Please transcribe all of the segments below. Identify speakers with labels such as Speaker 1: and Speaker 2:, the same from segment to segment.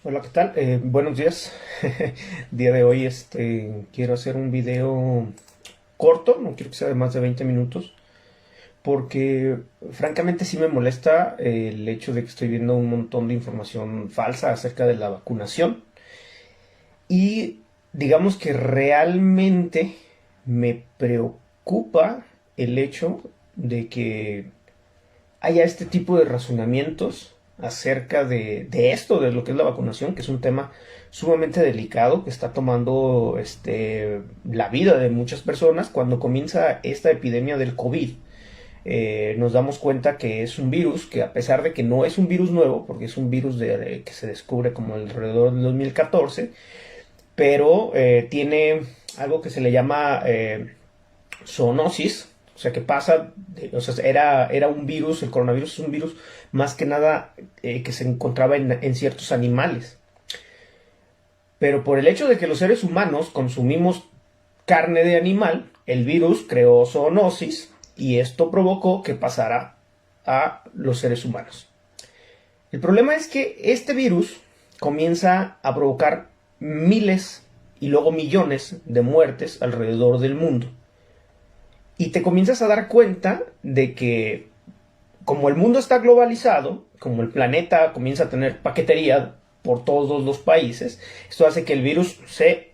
Speaker 1: Hola, ¿qué tal? Buenos días. Día de hoy quiero hacer un video corto, no quiero que sea de más de 20 minutos, porque francamente sí me molesta el hecho de que estoy viendo un montón de información falsa acerca de la vacunación y digamos que realmente me preocupa el hecho de que haya este tipo de razonamientos acerca de esto, de lo que es la vacunación, que es un tema sumamente delicado que está tomando la vida de muchas personas. Cuando comienza esta epidemia del COVID, nos damos cuenta que es un virus que, a pesar de que no es un virus nuevo, porque es un virus que se descubre como alrededor del 2014, pero tiene algo que se le llama zoonosis, o sea que pasa, o sea, era un virus, el coronavirus es un virus más que nada que se encontraba en ciertos animales. Pero por el hecho de que los seres humanos consumimos carne de animal, el virus creó zoonosis y esto provocó que pasara a los seres humanos. El problema es que este virus comienza a provocar miles y luego millones de muertes alrededor del mundo. Y te comienzas a dar cuenta de que como el mundo está globalizado, como el planeta comienza a tener paquetería por todos los países, esto hace que el virus se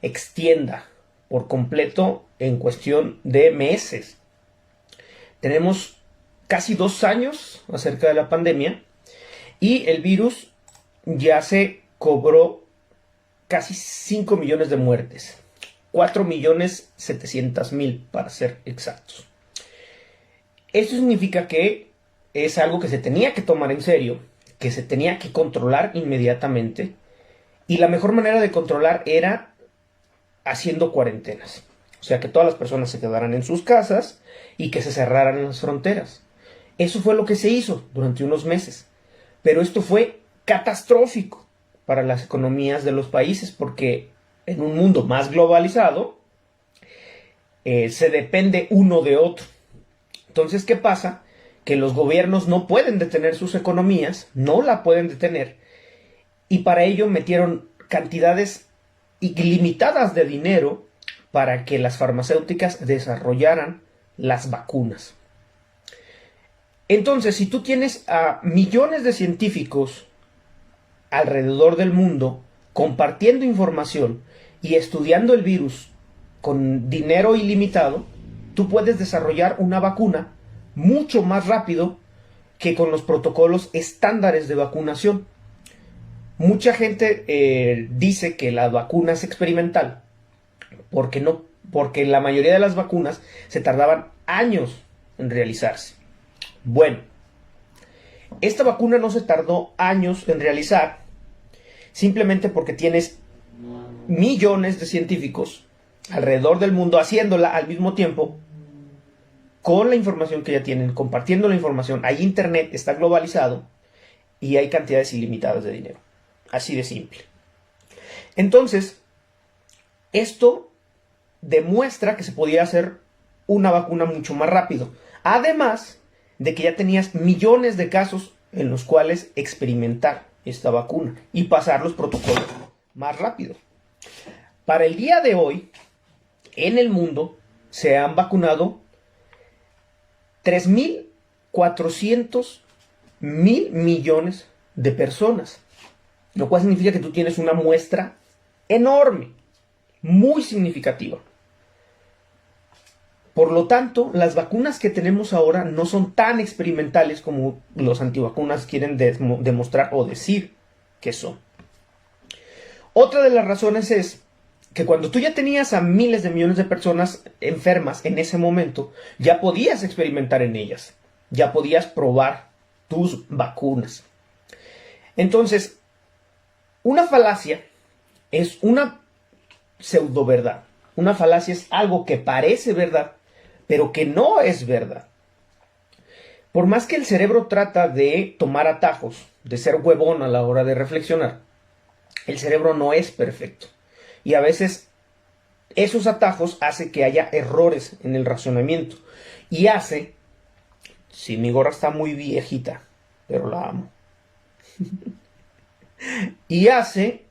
Speaker 1: extienda por completo en cuestión de meses. Tenemos casi 2 años acerca de la pandemia y el virus ya se cobró casi 5 millones de muertes. 4.700.000 para ser exactos. Esto significa que es algo que se tenía que tomar en serio, que se tenía que controlar inmediatamente, y la mejor manera de controlar era haciendo cuarentenas. O sea, que todas las personas se quedaran en sus casas y que se cerraran las fronteras. Eso fue lo que se hizo durante unos meses. Pero esto fue catastrófico para las economías de los países porque en un mundo más globalizado se depende uno de otro. Entonces, ¿qué pasa? Que los gobiernos no pueden detener sus economías, no la pueden detener, y para ello metieron cantidades ilimitadas de dinero para que las farmacéuticas desarrollaran las vacunas. Entonces, si tú tienes a millones de científicos alrededor del mundo compartiendo información y estudiando el virus con dinero ilimitado, tú puedes desarrollar una vacuna mucho más rápido que con los protocolos estándares de vacunación. Mucha gente dice que la vacuna es experimental porque no, porque la mayoría de las vacunas se tardaban años en realizarse. Bueno, esta vacuna no se tardó años en realizar simplemente porque tienes millones de científicos alrededor del mundo haciéndola al mismo tiempo con la información que ya tienen, compartiendo la información. Hay internet, está globalizado y hay cantidades ilimitadas de dinero. Así de simple. Entonces, esto demuestra que se podía hacer una vacuna mucho más rápido. Además de que ya tenías millones de casos en los cuales experimentar esta vacuna y pasar los protocolos más rápido. Para el día de hoy, en el mundo se han vacunado 3.400.000 millones de personas, lo cual significa que tú tienes una muestra enorme, muy significativa. Por lo tanto, las vacunas que tenemos ahora no son tan experimentales como los antivacunas quieren demostrar o decir que son. Otra de las razones es que cuando tú ya tenías a miles de millones de personas enfermas en ese momento, ya podías experimentar en ellas, ya podías probar tus vacunas. Entonces, una falacia es una pseudo verdad. Una falacia es algo que parece verdad, pero que no es verdad. Por más que el cerebro trata de tomar atajos, de ser huevón a la hora de reflexionar, el cerebro no es perfecto. Y a veces esos atajos hacen que haya errores en el razonamiento. Y hace, si mi gorra está muy viejita, pero la amo. y hace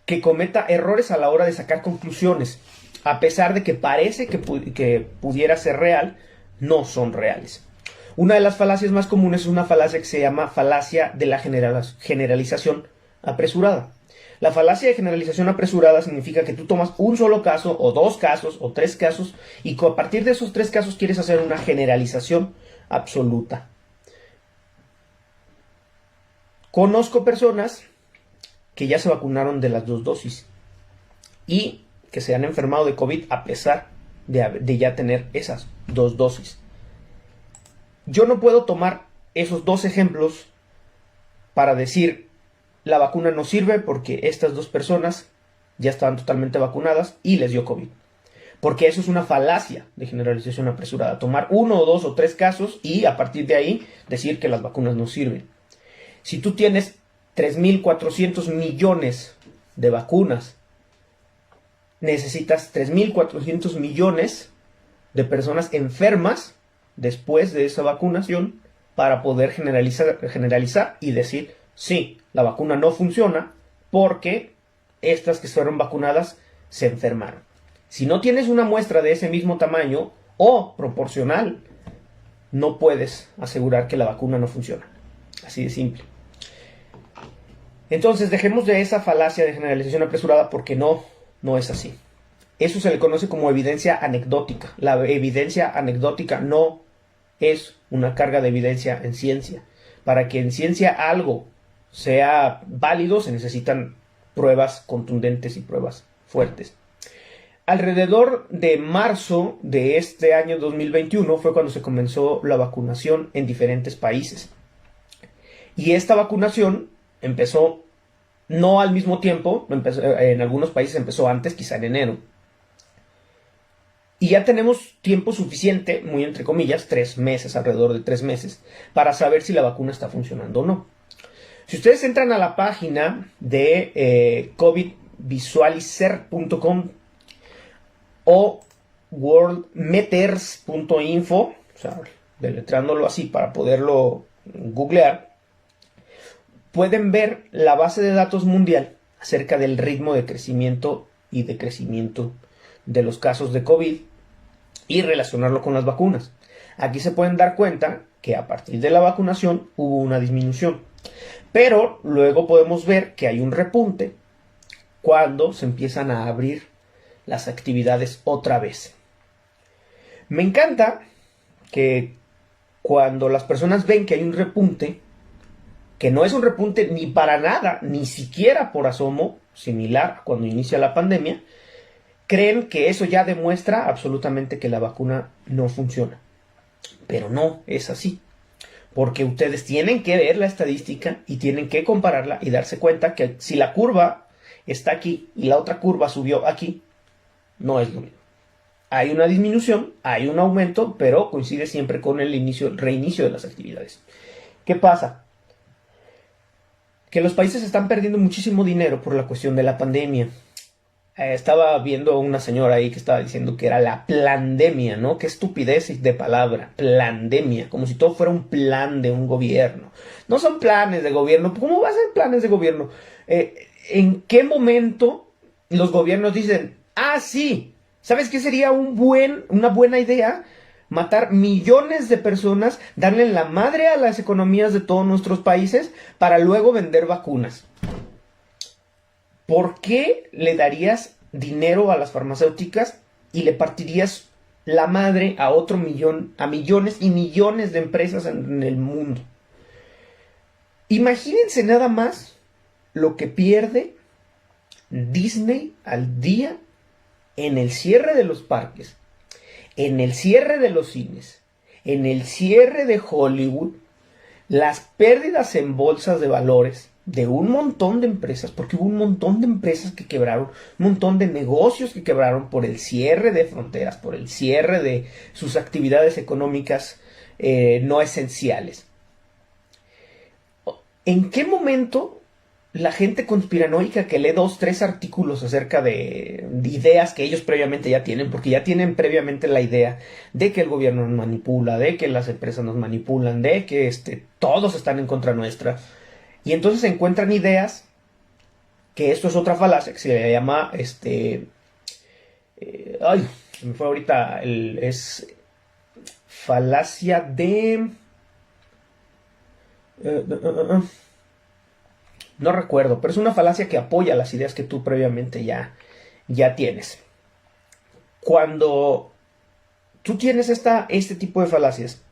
Speaker 1: que cometa errores a la hora de sacar conclusiones. A pesar de que parece que pudiera ser real, no son reales. Una de las falacias más comunes es una falacia que se llama falacia de la generalización apresurada. La falacia de generalización apresurada significa que tú tomas un solo caso, o dos casos, o tres casos, y a partir de esos tres casos quieres hacer una generalización absoluta. Conozco personas que ya se vacunaron de las 2 dosis y que se han enfermado de COVID a pesar de ya tener esas 2 dosis. Yo no puedo tomar esos 2 ejemplos para decir la vacuna no sirve porque estas 2 personas ya estaban totalmente vacunadas y les dio COVID. Porque eso es una falacia de generalización apresurada. Tomar 1 o 2 o 3 casos y a partir de ahí decir que las vacunas no sirven. Si tú tienes 3.400 millones de vacunas, necesitas 3.400 millones de personas enfermas después de esa vacunación para poder generalizar y decir, sí, la vacuna no funciona porque estas que fueron vacunadas se enfermaron. Si no tienes una muestra de ese mismo tamaño o proporcional, no puedes asegurar que la vacuna no funciona. Así de simple. Entonces dejemos de esa falacia de generalización apresurada porque no es así. Eso se le conoce como evidencia anecdótica. La evidencia anecdótica no es una carga de evidencia en ciencia. Para que en ciencia algo sea válido se necesitan pruebas contundentes y pruebas fuertes. Alrededor de marzo de este año 2021 fue cuando se comenzó la vacunación en diferentes países. Y esta vacunación empezó no al mismo tiempo, en algunos países empezó antes, quizá en enero. Y ya tenemos tiempo suficiente, muy entre comillas, 3 meses, alrededor de 3 meses, para saber si la vacuna está funcionando o no. Si ustedes entran a la página de covidvisualizer.com o worldmeters.info, o sea, deletreándolo así para poderlo googlear, pueden ver la base de datos mundial acerca del ritmo de crecimiento y decrecimiento de los casos de COVID y relacionarlo con las vacunas. Aquí se pueden dar cuenta que a partir de la vacunación hubo una disminución, pero luego podemos ver que hay un repunte cuando se empiezan a abrir las actividades otra vez. Me encanta que cuando las personas ven que hay un repunte, que no es un repunte ni para nada, ni siquiera por asomo, similar a cuando inicia la pandemia, creen que eso ya demuestra absolutamente que la vacuna no funciona. Pero no es así. Porque ustedes tienen que ver la estadística y tienen que compararla y darse cuenta que si la curva está aquí y la otra curva subió aquí, no es lo mismo. Hay una disminución, hay un aumento, pero coincide siempre con el reinicio de las actividades. ¿Qué pasa? Que los países están perdiendo muchísimo dinero por la cuestión de la pandemia. Estaba viendo una señora ahí que estaba diciendo que era la plandemia, ¿no? Qué estupidez de palabra, plandemia, como si todo fuera un plan de un gobierno. No son planes de gobierno. ¿Cómo va a ser planes de gobierno? ¿En qué momento los gobiernos dicen, ah, sí, ¿sabes qué sería una buena idea? Matar millones de personas, darle la madre a las economías de todos nuestros países para luego vender vacunas. ¿Por qué le darías dinero a las farmacéuticas y le partirías la madre a a millones y millones de empresas en el mundo? Imagínense nada más lo que pierde Disney al día en el cierre de los parques, en el cierre de los cines, en el cierre de Hollywood, las pérdidas en bolsas de valores de un montón de empresas, porque hubo un montón de empresas que quebraron, un montón de negocios que quebraron por el cierre de fronteras, por el cierre de sus actividades económicas no esenciales. ¿En qué momento la gente conspiranoica que lee 2, 3 artículos acerca de ideas que ellos previamente ya tienen, porque ya tienen previamente la idea de que el gobierno nos manipula, de que las empresas nos manipulan, de que todos están en contra nuestra, Y entonces encuentran ideas, que esto es otra falacia, que se le llama, ay, se me fue ahorita, es falacia de... no recuerdo, pero es una falacia que apoya las ideas que tú previamente ya tienes. Cuando tú tienes este tipo de falacias,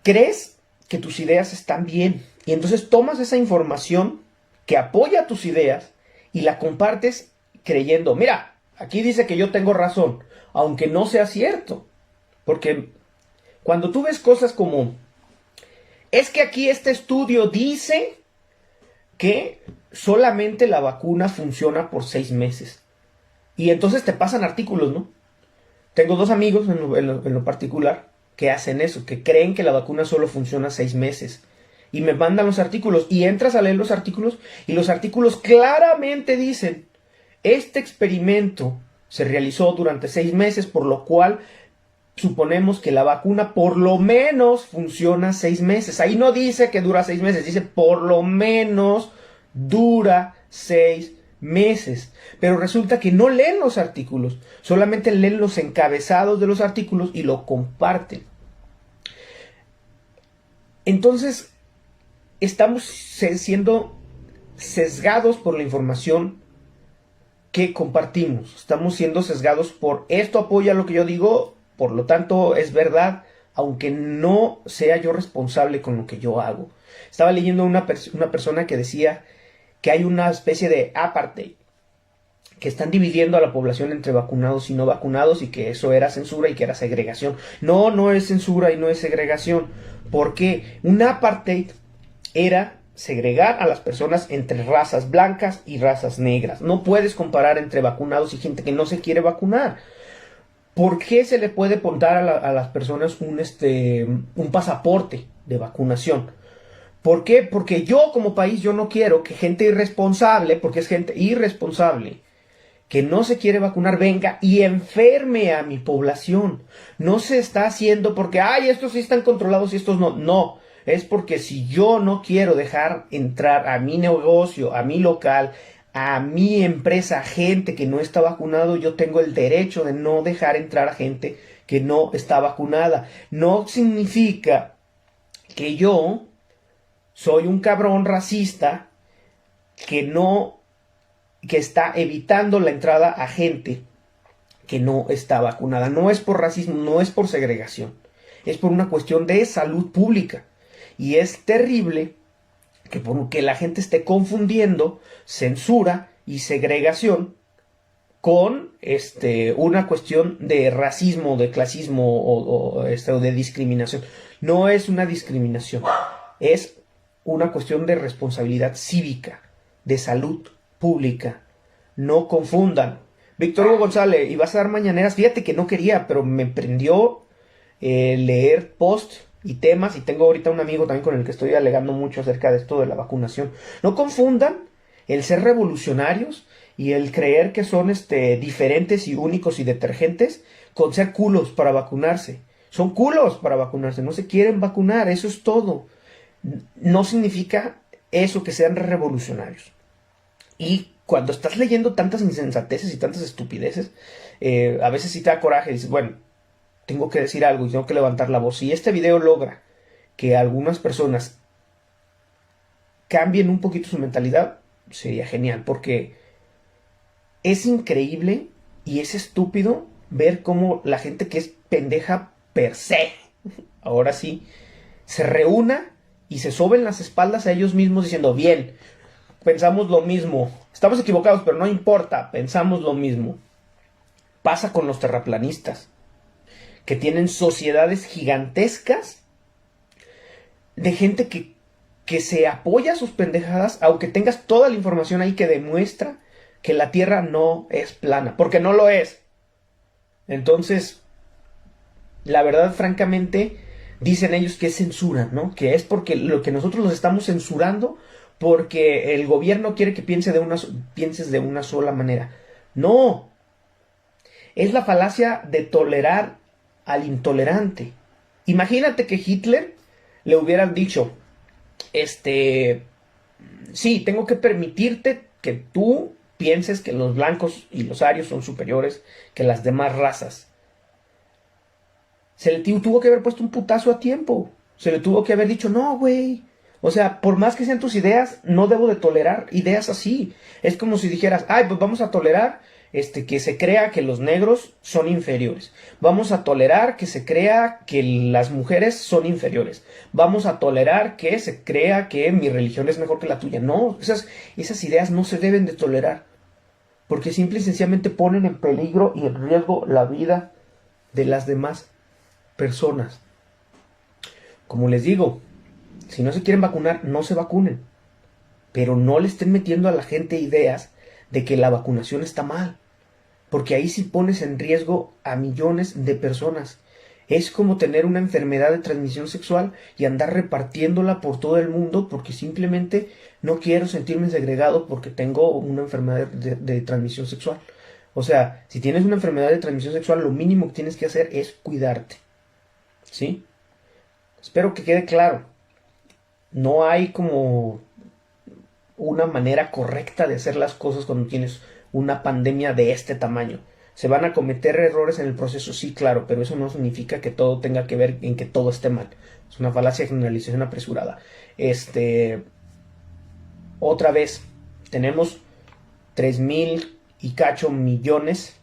Speaker 1: crees que tus ideas están bien y entonces tomas esa información que apoya tus ideas y la compartes creyendo, mira, aquí dice que yo tengo razón, aunque no sea cierto. Porque cuando tú ves cosas como, es que aquí este estudio dice que solamente la vacuna funciona por 6 meses. Y entonces te pasan artículos, ¿no? Tengo 2 amigos en lo particular que hacen eso, que creen que la vacuna solo funciona 6 meses. Y me mandan los artículos y entras a leer los artículos y los artículos claramente dicen, este experimento se realizó durante 6 meses, por lo cual suponemos que la vacuna por lo menos funciona 6 meses. Ahí no dice que dura 6 meses, dice por lo menos dura 6 meses. Pero resulta que no leen los artículos, solamente leen los encabezados de los artículos y lo comparten. Entonces, estamos siendo sesgados por la información que compartimos. Estamos siendo sesgados por esto apoya lo que yo digo, por lo tanto es verdad, aunque no sea yo responsable con lo que yo hago. Estaba leyendo una persona que decía que hay una especie de apartheid, que están dividiendo a la población entre vacunados y no vacunados y que eso era censura y que era segregación. No, no es censura y no es segregación. Porque un apartheid era segregar a las personas entre razas blancas y razas negras. No puedes comparar entre vacunados y gente que no se quiere vacunar. ¿Por qué se le puede dar a las personas un pasaporte de vacunación? ¿Por qué? Porque yo como país yo no quiero que gente irresponsable, porque es gente irresponsable, que no se quiere vacunar, venga y enferme a mi población. No se está haciendo porque, ay, estos sí están controlados y estos no. No, es porque si yo no quiero dejar entrar a mi negocio, a mi local, a mi empresa, gente que no está vacunado, yo tengo el derecho de no dejar entrar a gente que no está vacunada. No significa que yo soy un cabrón racista que está evitando la entrada a gente que no está vacunada. No es por racismo, no es por segregación, es por una cuestión de salud pública. Y es terrible que la gente esté confundiendo censura y segregación con una cuestión de racismo, de clasismo o de discriminación. No es una discriminación, es una cuestión de responsabilidad cívica, de salud pública. No confundan. Víctor Hugo González, ¿y vas a dar mañaneras? Fíjate que no quería, pero me prendió leer post y temas, y tengo ahorita un amigo también con el que estoy alegando mucho acerca de esto de la vacunación. No confundan el ser revolucionarios y el creer que son diferentes y únicos y detergentes con ser culos para vacunarse. Son culos para vacunarse, no se quieren vacunar, eso es todo. No significa eso que sean revolucionarios. Y cuando estás leyendo tantas insensateces y tantas estupideces, a veces sí te da coraje y dices, bueno, tengo que decir algo y tengo que levantar la voz. Si este video logra que algunas personas cambien un poquito su mentalidad, sería genial, porque es increíble y es estúpido ver cómo la gente que es pendeja per se, ahora sí, se reúna y se soben las espaldas a ellos mismos diciendo, bien, pensamos lo mismo, estamos equivocados, pero no importa, pensamos lo mismo. Pasa con los terraplanistas, que tienen sociedades gigantescas de gente que se apoya a sus pendejadas, aunque tengas toda la información ahí que demuestra que la Tierra no es plana, porque no lo es. Entonces, la verdad, francamente, dicen ellos que es censura, ¿no? Que es porque lo que nosotros los estamos censurando porque el gobierno quiere que pienses de una sola manera. No, es la falacia de tolerar al intolerante. Imagínate que Hitler le hubieran dicho, este, sí, tengo que permitirte que tú pienses que los blancos y los arios son superiores que las demás razas. Se le tuvo que haber puesto un putazo a tiempo. Se le tuvo que haber dicho, no, güey. O sea, por más que sean tus ideas, no debo de tolerar ideas así. Es como si dijeras, ay, pues vamos a tolerar que se crea que los negros son inferiores. Vamos a tolerar que se crea que las mujeres son inferiores. Vamos a tolerar que se crea que mi religión es mejor que la tuya. No, esas ideas no se deben de tolerar. Porque simple y sencillamente ponen en peligro y en riesgo la vida de las demás personas. Como les digo, si no se quieren vacunar, no se vacunen. Pero no le estén metiendo a la gente ideas de que la vacunación está mal. Porque ahí sí pones en riesgo a millones de personas. Es como tener una enfermedad de transmisión sexual y andar repartiéndola por todo el mundo porque simplemente no quiero sentirme segregado porque tengo una enfermedad de transmisión sexual. O sea, si tienes una enfermedad de transmisión sexual, lo mínimo que tienes que hacer es cuidarte. ¿Sí? Espero que quede claro. No hay como una manera correcta de hacer las cosas cuando tienes una pandemia de este tamaño. ¿Se van a cometer errores en el proceso? Sí, claro, pero eso no significa que todo tenga que ver en que todo esté mal. Es una falacia de generalización apresurada. Otra vez, tenemos 3,000 y cacho millones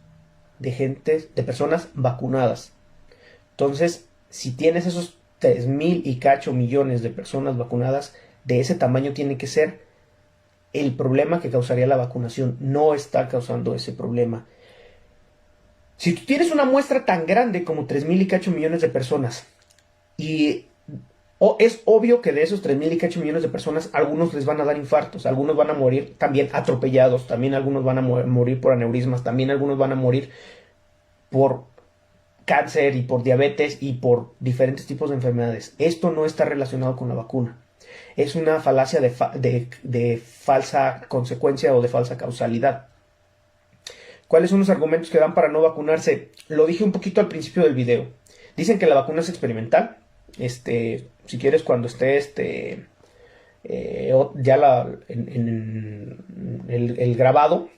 Speaker 1: de gente, de personas vacunadas. Entonces, si tienes esos 3,000 y cacho millones de personas vacunadas, de ese tamaño tiene que ser el problema que causaría la vacunación. No está causando ese problema. Si tú tienes una muestra tan grande como 3,000 y cacho millones de personas, y es obvio que de esos 3,000 y cacho millones de personas, algunos les van a dar infartos, algunos van a morir también atropellados, también algunos van a morir por aneurismas, también algunos van a morir por cáncer y por diabetes y por diferentes tipos de enfermedades. Esto no está relacionado con la vacuna. Es una falacia de falsa consecuencia o de falsa causalidad. ¿Cuáles son los argumentos que dan para no vacunarse? Lo dije un poquito al principio del video. Dicen que la vacuna es experimental. Si quieres, cuando esté en el grabado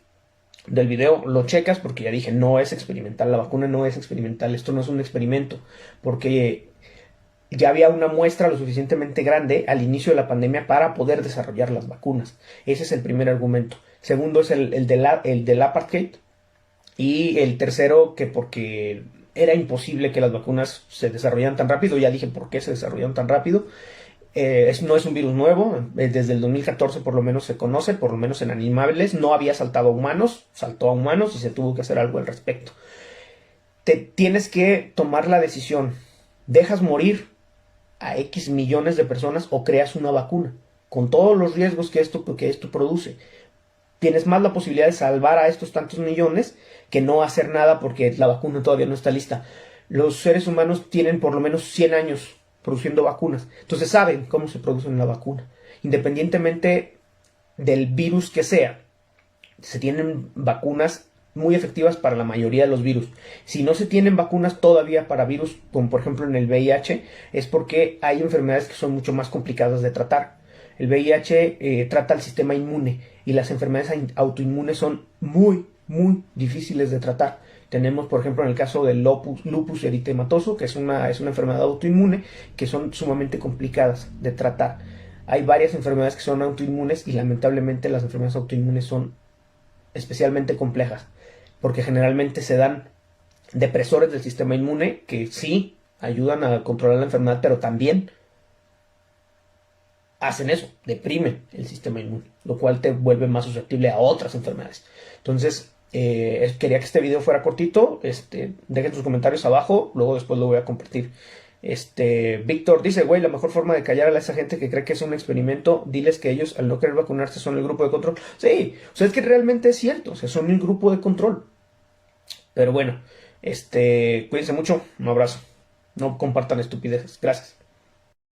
Speaker 1: del video, lo checas porque ya dije, no es experimental. La vacuna no es experimental. Esto no es un experimento. Porque ya había una muestra lo suficientemente grande al inicio de la pandemia para poder desarrollar las vacunas. Ese es el primer argumento. Segundo es el del apartheid. Y el tercero, que porque era imposible que las vacunas se desarrollaran tan rápido. Ya dije por qué se desarrollaron tan rápido. No es un virus nuevo. Desde el 2014 por lo menos se conoce, por lo menos en animales. No había saltado a humanos, saltó a humanos y se tuvo que hacer algo al respecto. Tienes que tomar la decisión. ¿Dejas morir a X millones de personas o creas una vacuna? Con todos los riesgos que esto produce. Tienes más la posibilidad de salvar a estos tantos millones que no hacer nada porque la vacuna todavía no está lista. Los seres humanos tienen por lo menos 100 años produciendo vacunas. Entonces saben cómo se produce una vacuna. Independientemente del virus que sea, se tienen vacunas muy efectivas para la mayoría de los virus. Si no se tienen vacunas todavía para virus, como por ejemplo en el VIH, es porque hay enfermedades que son mucho más complicadas de tratar. El VIH trata el sistema inmune y las enfermedades autoinmunes son muy, muy difíciles de tratar. Tenemos, por ejemplo, en el caso del lupus eritematoso, que es una enfermedad autoinmune, que son sumamente complicadas de tratar. Hay varias enfermedades que son autoinmunes y lamentablemente las enfermedades autoinmunes son especialmente complejas, porque generalmente se dan depresores del sistema inmune que sí ayudan a controlar la enfermedad, pero también hacen eso, deprimen el sistema inmune, lo cual te vuelve más susceptible a otras enfermedades. Entonces, quería que este video fuera cortito. Dejen sus comentarios abajo, luego después lo voy a compartir. Víctor dice, güey, la mejor forma de callar a esa gente que cree que es un experimento, diles que ellos al no querer vacunarse son el grupo de control. Sí, o sea, es que realmente es cierto, o sea, son el grupo de control. Pero bueno, cuídense mucho, un abrazo. No compartan estupideces. Gracias.